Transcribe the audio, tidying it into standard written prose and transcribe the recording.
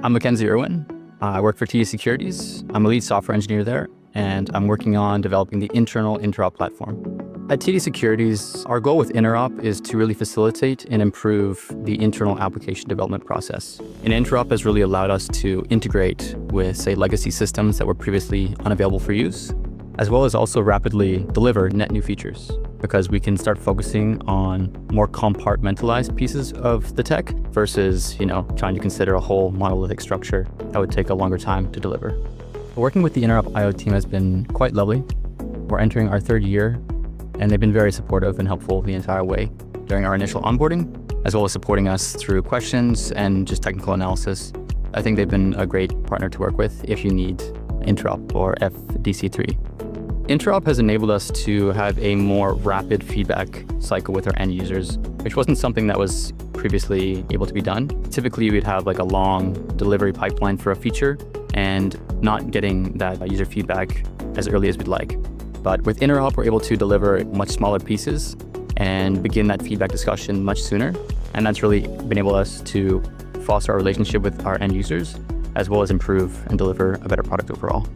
I'm Mckenzie Irwin. I work for TD Securities. I'm a lead software engineer there, and I'm working on developing the internal Interop platform. At TD Securities, our goal with Interop is to really facilitate and improve the internal application development process. And Interop has really allowed us to integrate with, say, legacy systems that were previously unavailable for use, as well as also rapidly deliver net new features, because we can start focusing on more compartmentalized pieces of the tech versus, trying to consider a whole monolithic structure that would take a longer time to deliver. Working with the Interop IO team has been quite lovely. We're entering our third year, and they've been very supportive and helpful the entire way during our initial onboarding, as well as supporting us through questions and just technical analysis. I think they've been a great partner to work with if you need Interop or FDC3. Interop has enabled us to have a more rapid feedback cycle with our end users, which wasn't something that was previously able to be done. Typically, we'd have like a long delivery pipeline for a feature and not getting that user feedback as early as we'd like. But with Interop, we're able to deliver much smaller pieces and begin that feedback discussion much sooner. And that's really been able us to foster our relationship with our end users, as well as improve and deliver a better product overall.